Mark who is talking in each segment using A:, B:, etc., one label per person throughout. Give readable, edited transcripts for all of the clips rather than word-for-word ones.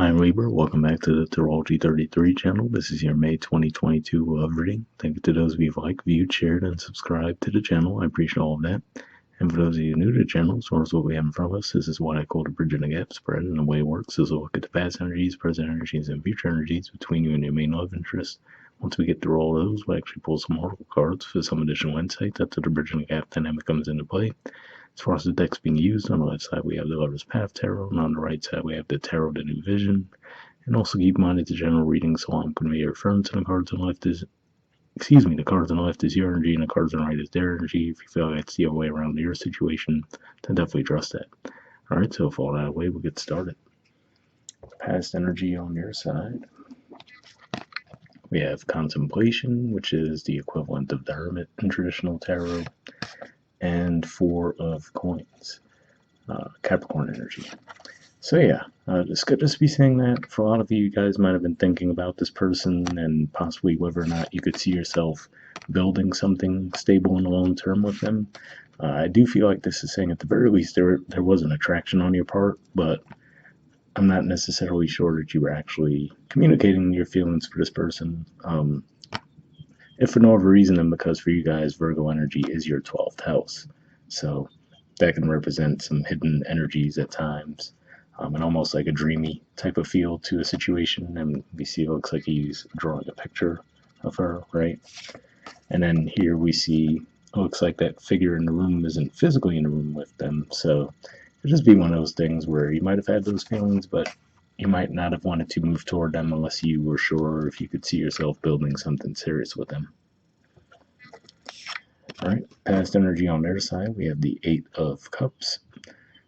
A: Hi Libra, welcome back to the Astrology 33 channel. This is your May 2022 reading. Thank you to those of you who've liked, viewed, shared, and subscribed to the channel. I appreciate all of that. And for those of you new to the channel, as far as what we have in front of us, this is what I call the bridge and the gap spread. And the way it works is we'll look at the past energies, present energies, and future energies between you and your main love interest. Once we get through all of those, we actually pull some oracle cards for some additional insight. That's where the bridge and the gap dynamic comes into play. As far as the decks being used, on the left side we have the Lover's Path Tarot, and on the right side we have the Tarot the New Vision. And also keep in mind it's a general reading, so I'm going to be referring to the cards on the left is, the cards on the left is your energy, and the cards on the right is their energy. If you feel like it's the other way around your situation, then definitely trust that. Alright, so with all that away, we'll get started. Past energy on your side. We have Contemplation, which is the equivalent of the Hermit in traditional tarot, and Four of Coins, Capricorn energy. So yeah, this could just be saying that for a lot of you guys might have been thinking about this person and possibly whether or not you could see yourself building something stable in the long term with them. I do feel like this is saying at the very least there was an attraction on your part, but I'm not necessarily sure that you were actually communicating your feelings for this person. If for no other reason than because for you guys, Virgo energy is your 12th house. So that can represent some hidden energies at times. And almost like a dreamy type of feel to a situation. And we see it looks like he's drawing a picture of her, right? And then here we see it looks like that figure in the room isn't physically in the room with them. So it'll just be one of those things where you might have had those feelings, but you might not have wanted to move toward them unless you were sure if you could see yourself building something serious with them. All right, past energy on their side, we have the Eight of Cups.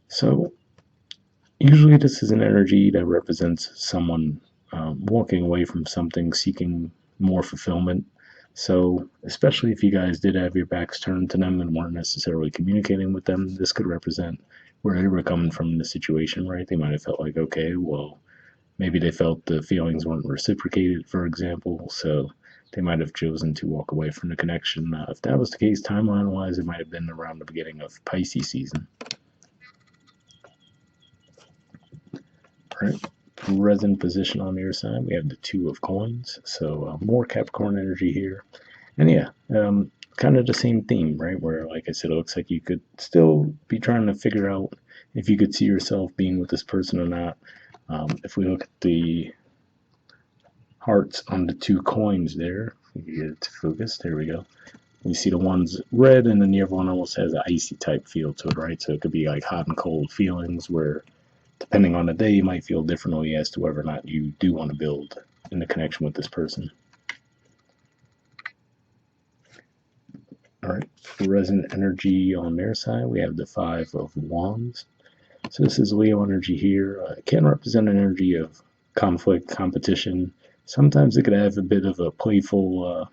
A: So usually this is an energy that represents someone walking away from something, seeking more fulfillment. So especially if you guys did have your backs turned to them and weren't necessarily communicating with them, this could represent where they were coming from in the situation, right? They might have felt like, okay, well, maybe they felt the feelings weren't reciprocated, for example, so they might have chosen to walk away from the connection. If that was the case, timeline-wise, it might have been around the beginning of Pisces season. All right, present position on your side, we have the Two of Coins, so more Capricorn energy here. And yeah, kind of the same theme, right? Where, like I said, it looks like you could still be trying to figure out if you could see yourself being with this person or not. If we look at the hearts on the two coins there, if we get it to focus, there we go. We see the one's red, and then the other one almost has an icy type feel to it, right? So it could be like hot and cold feelings where, depending on the day, you might feel differently as to whether or not you do want to build in the connection with this person. All right, present energy on their side, we have the Five of Wands. So this is Leo energy here. It can represent an energy of conflict, competition. Sometimes it could have a bit of a playful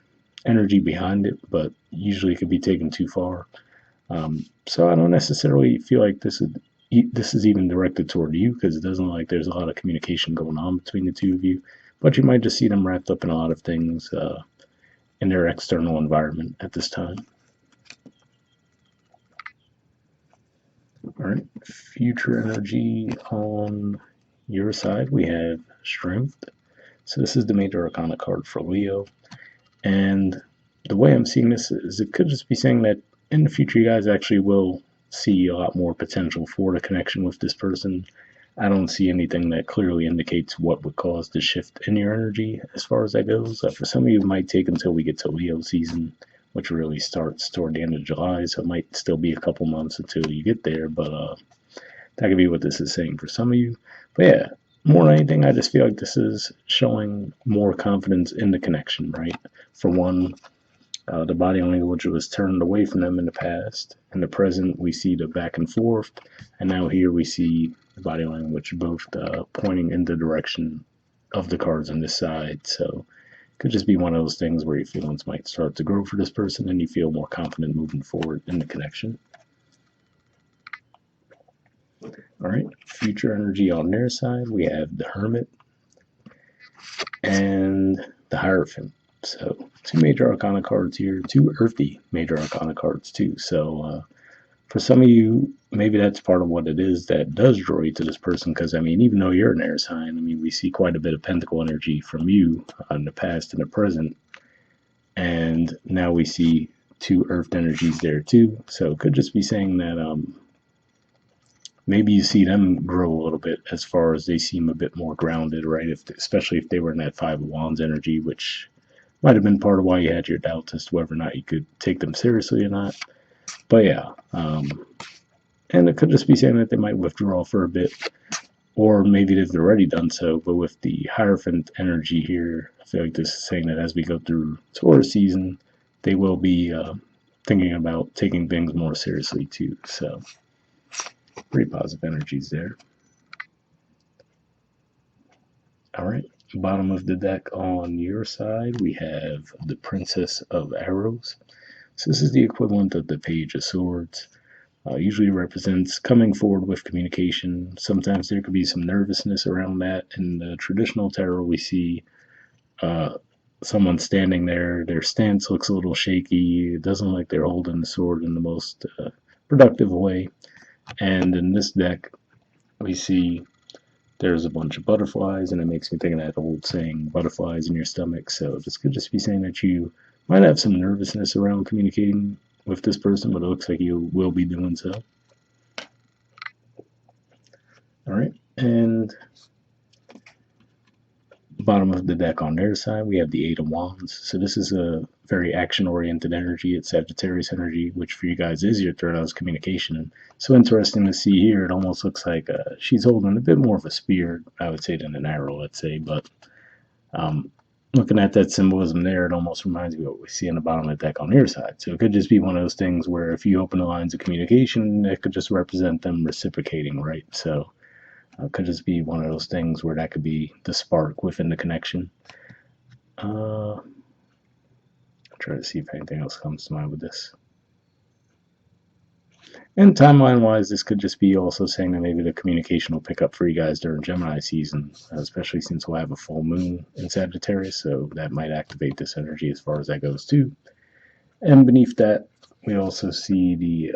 A: energy behind it, but usually it could be taken too far. So I don't necessarily feel like this is even directed toward you, because it doesn't look like there's a lot of communication going on between the two of you. But you might just see them wrapped up in a lot of things in their external environment at this time. All right, future energy on your side, we have Strength. So this is the major arcana card for Leo. And the way I'm seeing this is it could just be saying that in the future you guys actually will see a lot more potential for the connection with this person. I don't see anything that clearly indicates what would cause the shift in your energy as far as that goes. For some of you, it might take until we get to Leo season, which really starts toward the end of July, so it might still be a couple months until you get there, but that could be what this is saying for some of you. But yeah, more than anything, I just feel like this is showing more confidence in the connection, right? For one, the body language was turned away from them in the past. In the present, we see the back and forth, and now here we see the body language both pointing in the direction of the cards on this side. So could just be one of those things where your feelings might start to grow for this person and you feel more confident moving forward in the connection. All right, future energy on their side, we have the Hermit and the Hierophant. So two major arcana cards here, two earthy major arcana cards too. So for some of you, maybe that's part of what it is that does draw you to this person. Because, I mean, even though you're an air sign, I mean, we see quite a bit of pentacle energy from you in the past and the present. And now we see two earth energies there too. So it could just be saying that maybe you see them grow a little bit as far as they seem a bit more grounded, right? Especially if they were in that Five of Wands energy, which might have been part of why you had your doubts as to whether or not you could take them seriously or not. But yeah, and it could just be saying that they might withdraw for a bit, or maybe they've already done so. But with the Hierophant energy here, I feel like this is saying that as we go through Taurus season, they will be thinking about taking things more seriously too. So pretty positive energies there. All right, bottom of the deck on your side, we have the Princess of Arrows. So this is the equivalent of the Page of Swords. Usually represents coming forward with communication. Sometimes there could be some nervousness around that. In the traditional tarot, we see uh, someone standing there. Their stance looks a little shaky. It doesn't look like they're holding the sword in the most productive way. And in this deck, we see there's a bunch of butterflies, and it makes me think of that old saying, butterflies in your stomach. So this could just be saying that you might have some nervousness around communicating with this person, but it looks like you will be doing so. All right, and bottom of the deck on their side, we have the Eight of Wands. So this is a very action-oriented energy. It's Sagittarius energy, which for you guys is your third house communication. So interesting to see here. It almost looks like she's holding a bit more of a spear, I would say, than an arrow, let's say. But looking at that symbolism there, it almost reminds me of what we see on the bottom of the deck on your side. So it could just be one of those things where if you open the lines of communication, it could just represent them reciprocating, right? So could just be one of those things where that could be the spark within the connection. Try to see if anything else comes to mind with this. And timeline wise, this could just be also saying that maybe the communication will pick up for you guys during Gemini season, especially since we'll have a full moon in Sagittarius, so that might activate this energy as far as that goes too. And beneath that, we also see the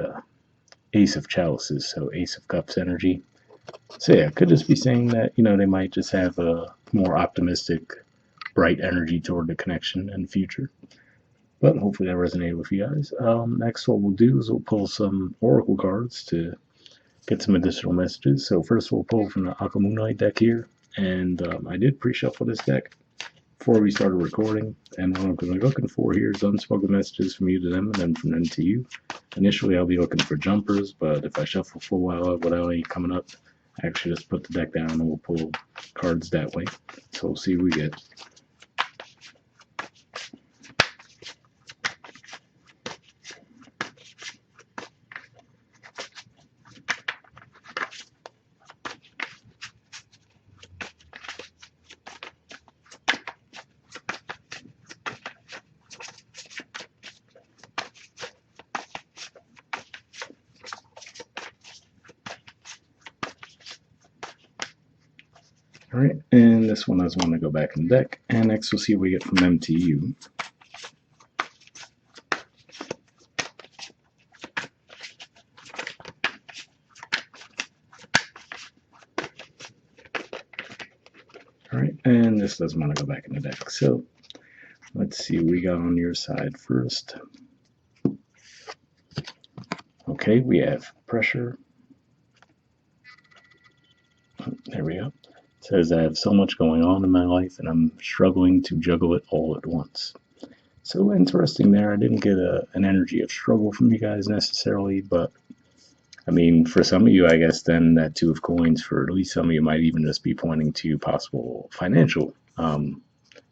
A: Ace of Chalices, so Ace of Cups energy. So yeah, could just be saying that, you know, they might just have a more optimistic, bright energy toward the connection in the future. But hopefully that resonated with you guys. Next, what we'll do is we'll pull some oracle cards to get some additional messages. So first we'll pull from the Akamunite deck here. And I did pre-shuffle this deck before we started recording. And what I'm going to be looking for here is unspoken messages from you to them and then from them to you. Initially, I'll be looking for jumpers, but if I shuffle for a while without any coming up, I actually just put the deck down and we'll pull cards that way. So we'll see what we get. All right, and this one is one to go back in the deck. And next we'll see what we get from them to you. All right, and this doesn't want to go back in the deck. So let's see what we got on your side first. Okay, we have pressure. There we go. It says, I have so much going on in my life and I'm struggling to juggle it all at once. So interesting there. I didn't get an energy of struggle from you guys necessarily, but I mean, for some of you, I guess then that Two of Coins, for at least some of you, might even just be pointing to possible financial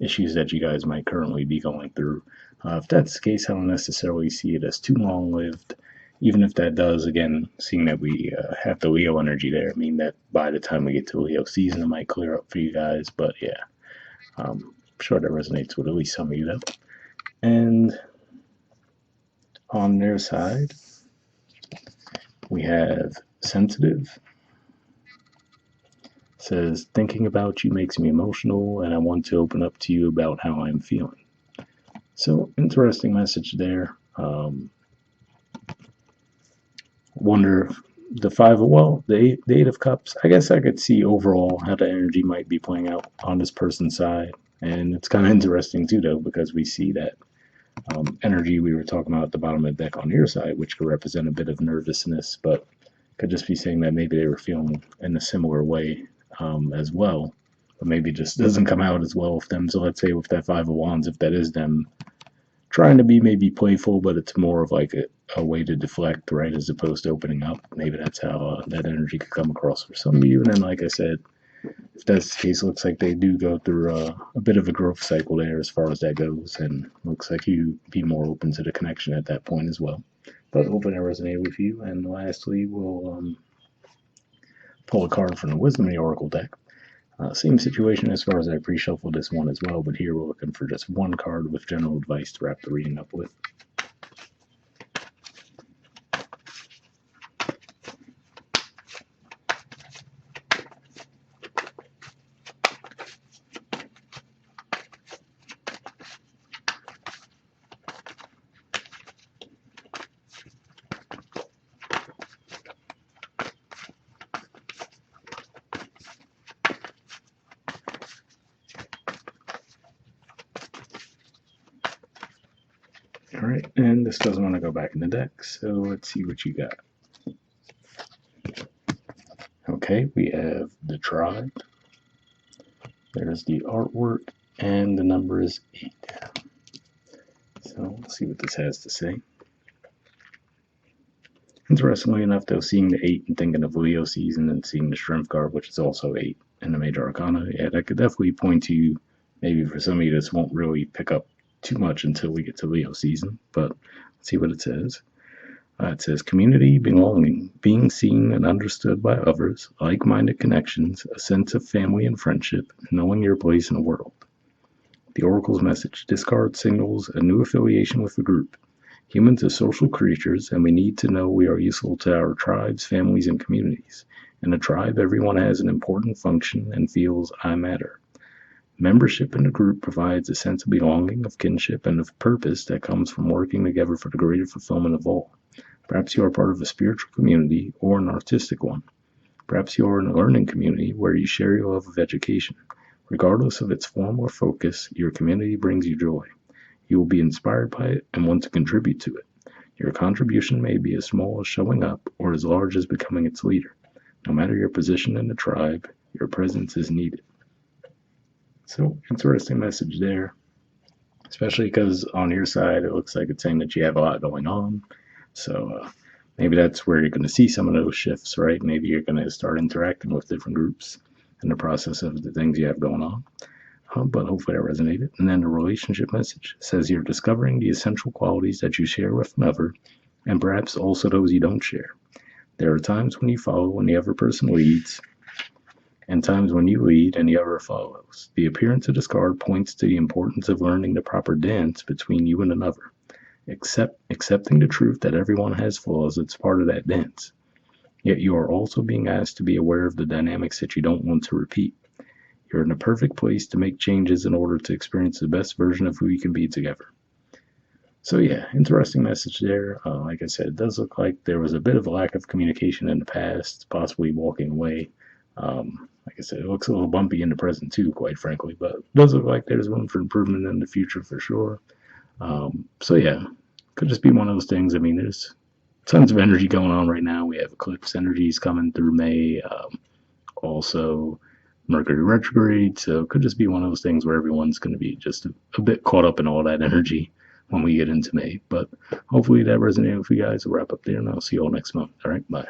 A: issues that you guys might currently be going through. If that's the case, I don't necessarily see it as too long-lived. Even if that does, again, seeing that we have the Leo energy there, I mean that by the time we get to Leo season, it might clear up for you guys. But yeah, I'm sure that resonates with at least some of you, though. And on their side, we have sensitive. It says, thinking about you makes me emotional, and I want to open up to you about how I'm feeling. So, interesting message there. Wonder if the Eight of Cups. I guess I could see overall how the energy might be playing out on this person's side, and it's kind of interesting too, though, because we see that energy we were talking about at the bottom of the deck on your side, which could represent a bit of nervousness, but could just be saying that maybe they were feeling in a similar way as well, but maybe it just doesn't come out as well with them. So let's say with that Five of Wands, if that is them trying to be maybe playful, but it's more of like a way to deflect, right, as opposed to opening up. Maybe that's how that energy could come across for some of you. And then, like I said, if that's the case, it looks like they do go through a bit of a growth cycle there as far as that goes, and looks like you be more open to the connection at that point as well. But hopefully that resonated with you. And lastly, we'll pull a card from the Wisdom of the Oracle deck. Same situation as far as I pre-shuffled this one as well, but here we're looking for just one card with general advice to wrap the reading up with. All right, and this doesn't want to go back in the deck, so let's see what you got. Okay, we have the tribe. There's the artwork, and the number is 8. So let's see what this has to say. Interestingly enough, though, seeing the 8 and thinking of Leo season and seeing the Strength card, which is also 8 in the Major Arcana, yeah, that could definitely point to maybe for some of you this won't really pick up too much until we get to Leo season, but let's see what it says. It says community, belonging, being seen and understood by others, like-minded connections, a sense of family and friendship, knowing your place in the world. The Oracle's message: this card signals a new affiliation with the group. Humans are social creatures, and we need to know we are useful to our tribes, families, and communities. In a tribe, everyone has an important function and feels I matter. Membership in a group provides a sense of belonging, of kinship, and of purpose that comes from working together for the greater fulfillment of all. Perhaps you are part of a spiritual community or an artistic one. Perhaps you are in a learning community where you share your love of education. Regardless of its form or focus, your community brings you joy. You will be inspired by it and want to contribute to it. Your contribution may be as small as showing up or as large as becoming its leader. No matter your position in the tribe, your presence is needed. So, interesting message there, especially because on your side, it looks like it's saying that you have a lot going on. So, maybe that's where you're going to see some of those shifts, right? Maybe you're going to start interacting with different groups in the process of the things you have going on. But hopefully that resonated. And then the relationship message says you're discovering the essential qualities that you share with another, and perhaps also those you don't share. There are times when you follow and the other person leads, and times when you lead and the other follows. The appearance of this card points to the importance of learning the proper dance between you and another. Accepting the truth that everyone has flaws, it's part of that dance. Yet you are also being asked to be aware of the dynamics that you don't want to repeat. You're in a perfect place to make changes in order to experience the best version of who you can be together. So yeah, interesting message there. Like I said, it does look like there was a bit of a lack of communication in the past, possibly walking away. Like I said, it looks a little bumpy in the present too, quite frankly, but it does look like there's room for improvement in the future for sure. So yeah, could just be one of those things. I mean, there's tons of energy going on right now. We have eclipse energies coming through May. Also, Mercury retrograde, so it could just be one of those things where everyone's going to be just a bit caught up in all that energy when we get into May. But hopefully that resonated with you guys. We'll wrap up there, and I'll see you all next month. All right, bye.